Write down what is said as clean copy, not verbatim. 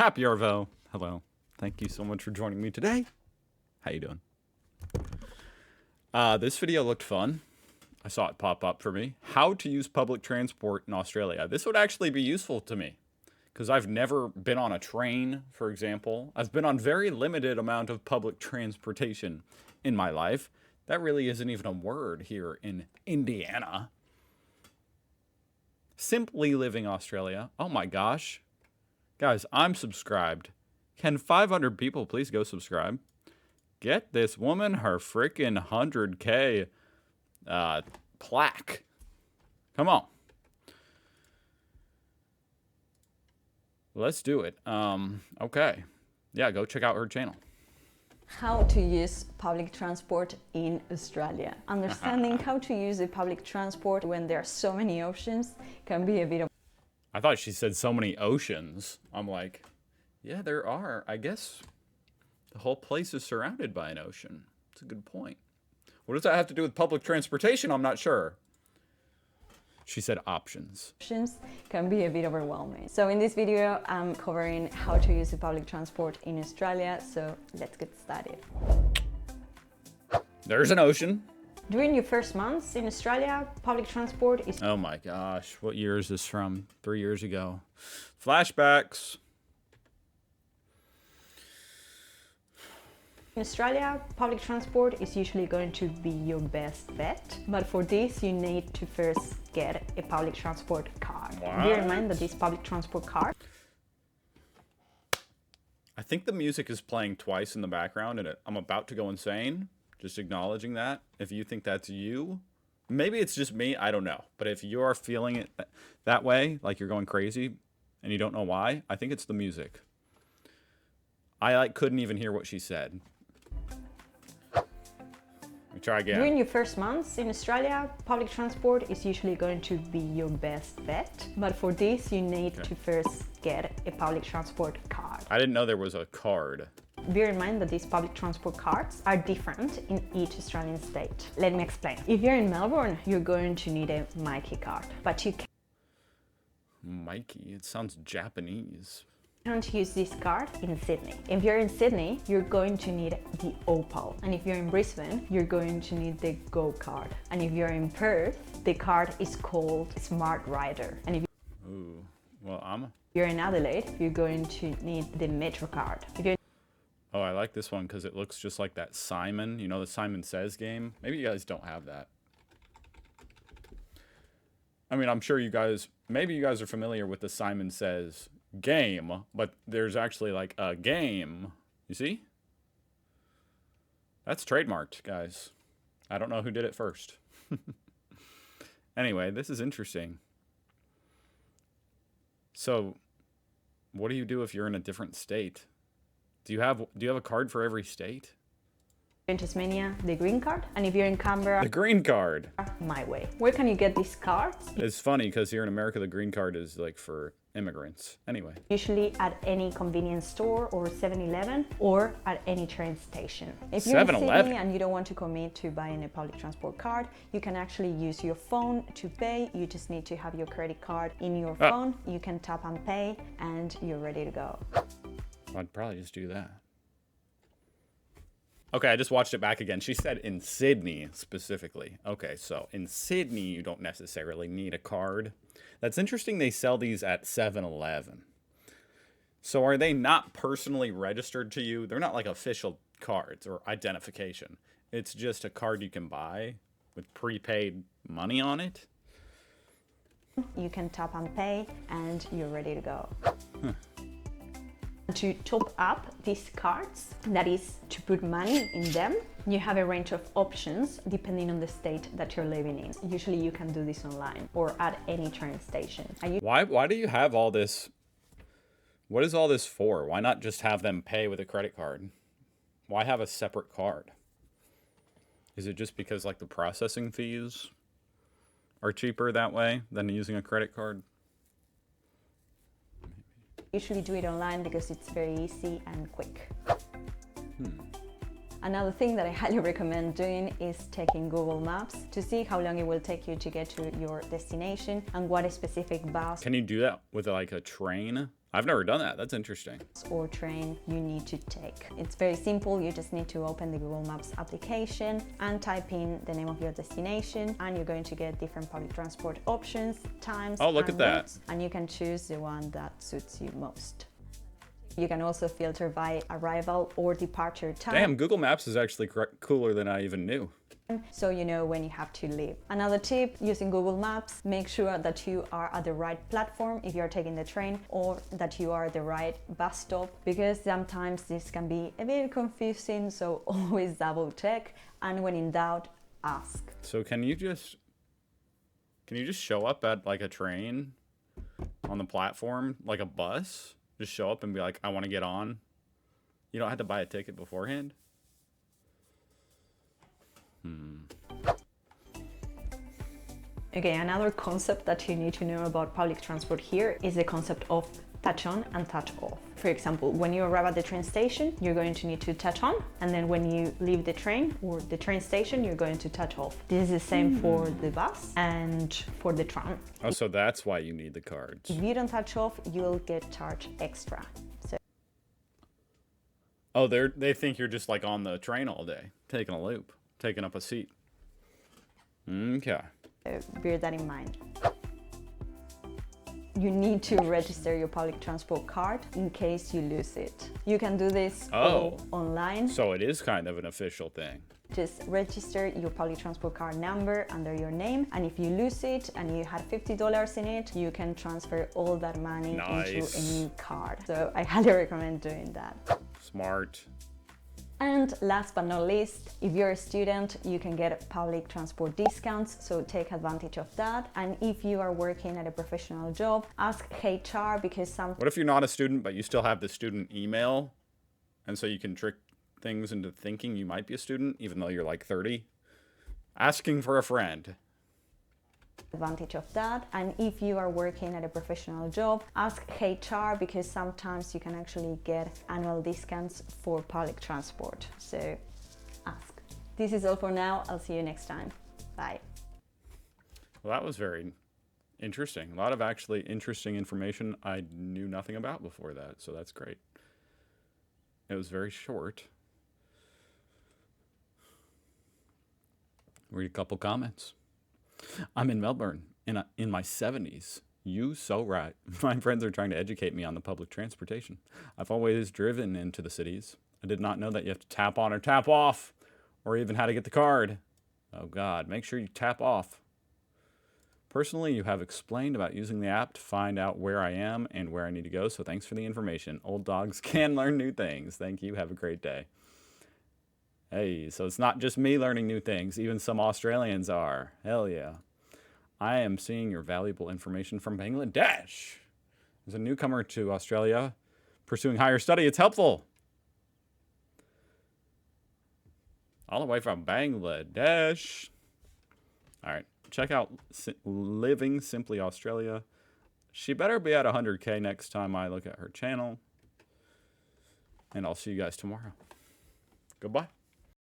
Happy Arvo. Hello. Thank you so much for joining me today. How you doing? This video looked fun. I saw it pop up for me. How to use public transport in Australia. This would actually be useful to me because I've never been on a train, for example. I've been on very limited amount of public transportation in my life. That really isn't even a word here in Indiana. Simply Living Australia. Oh my gosh. Guys, I'm subscribed. Can 500 people please go subscribe? Get this woman her freaking 100K plaque. Come on. Let's do it. Okay. Yeah, go check out her channel. How to use public transport in Australia. Understanding how to use the public transport when there are so many options can be a bit of... I thought she said so many oceans. I'm like, yeah, there are. I guess the whole place is surrounded by an ocean. That's a good point. What does that have to do with public transportation? I'm not sure. She said options. Options can be a bit overwhelming. So in this video, I'm covering how to use the public transport in Australia. So let's get started. There's an ocean. During your first months in Australia, public transport is... Oh my gosh, what year is this from? 3 years ago. Flashbacks. In Australia, public transport is usually going to be your best bet. But for this, you need to first get a public transport card. What? Bear in mind that this public transport card... I think the music is playing twice in the background and I'm about to go insane. Just acknowledging that. If you think that's you, maybe it's just me, I don't know. But if you're feeling it that way, like you're going crazy and you don't know why, I think it's the music. I couldn't even hear what she said. Let me try again. During your first months in Australia, public transport is usually going to be your best bet. But for this, you need to first get a public transport card. I didn't know there was a card. Bear in mind that these public transport cards are different in each Australian state. Let me explain. If you're in Melbourne, you're going to need a Mikey card, but you Mikey, it sounds Japanese. can't use this card in Sydney. If you're in Sydney, you're going to need the Opal. And if you're in Brisbane, you're going to need the Go card. And if you're in Perth, the card is called Smart Rider. And if Ooh, well, you're in Adelaide, you're going to need the Metro card. If you're Oh, I like this one because it looks just like that Simon. You know, the Simon Says game? Maybe you guys don't have that. I mean, I'm sure maybe you guys are familiar with the Simon Says game, but there's actually like a game. You see? That's trademarked, guys. I don't know who did it first. Anyway, this is interesting. So, what do you do if you're in a different state? Do you have a card for every state? in Tasmania, the green card. And if you're in Canberra, The green card. My Way. Where can you get these cards? It's funny because here in America, the green card is like for immigrants. Anyway. Usually at any convenience store or 7-Eleven or at any train station. If you're in 7-Eleven? Sydney and you don't want to commit to buying a public transport card, you can actually use your phone to pay. You just need to have your credit card in your phone. You can tap and pay and you're ready to go. I'd probably just do that. Okay, I just watched it back again. She said in Sydney specifically. Okay, so in Sydney, you don't necessarily need a card. That's interesting they sell these at 7-Eleven. So are they not personally registered to you? They're not like official cards or identification. It's just a card you can buy with prepaid money on it? You can tap and pay and you're ready to go. To top up these cards, that is to put money in them, you have a range of options depending on the state that you're living in. Usually you can do this online or at any train station. Why do you have all this? What is all this for? Why not just have them pay with a credit card? Why have a separate card? Is it just because like the processing fees are cheaper that way than using a credit card? Usually do it online because it's very easy and quick. Another thing that I highly recommend doing is taking Google Maps to see how long it will take you to get to your destination and what a specific bus. Can you do that with like a train? I've never done that. That's interesting. or train you need to take. It's very simple. You just need to open the Google Maps application and type in the name of your destination, and you're going to get different public transport options, times, Oh, look and at that. routes, and you can choose the one that suits you most. You can also filter by arrival or departure time. Damn, Google Maps is actually cooler than I even knew. So you know when you have to leave. Another tip, using Google Maps, make sure that you are at the right platform if you're taking the train, or that you are at the right bus stop, because sometimes this can be a bit confusing, so always double check, and when in doubt, ask. So can you just show up at like a train on the platform, like a bus? Just show up and be like, I want to get on. You don't have to buy a ticket beforehand. Okay, another concept that you need to know about public transport here is the concept of touch on and touch off. For example, when you arrive at the train station, you're going to need to touch on, and then when you leave the train or the train station, you're going to touch off. This is the same for the bus and for the tram. Oh, so that's why you need the cards. If you don't touch off, you'll get charged extra. So Oh, they think you're just like on the train all day, taking a loop, taking up a seat. Okay. bear that in mind. You need to register your public transport card in case you lose it. You can do this all online. So it is kind of an official thing. Just register your public transport card number under your name, and if you lose it and you had $50 in it, you can transfer all that money into a new card. So I highly recommend doing that. Smart. And last but not least, if you're a student, you can get public transport discounts, so take advantage of that. And if you are working at a professional job, ask HR, because What if you're not a student, but you still have the student email, and so you can trick things into thinking you might be a student, even though you're like 30? Asking for a friend. Advantage of that. And if you are working at a professional job, ask HR, because sometimes you can actually get annual discounts for public transport. So ask. This is all for now. I'll see you next time. Bye. Well, that was very interesting. A lot of actually interesting information I knew nothing about before that, so that's great. It was very short. Read a couple comments. I'm in Melbourne, in my 70s. You so right. My friends are trying to educate me on the public transportation. I've always driven into the cities. I did not know that you have to tap on or tap off, or even how to get the card. Oh God, make sure you tap off. Personally, you have explained about using the app to find out where I am and where I need to go, so thanks for the information. Old dogs can learn new things. Thank you. Have a great day. Hey, so it's not just me learning new things. Even some Australians are. Hell yeah. I am seeing your valuable information from Bangladesh. As a newcomer to Australia, pursuing higher study, it's helpful. All the way from Bangladesh. All right, check out Living Simply Australia. She better be at 100K next time I look at her channel. And I'll see you guys tomorrow. Goodbye.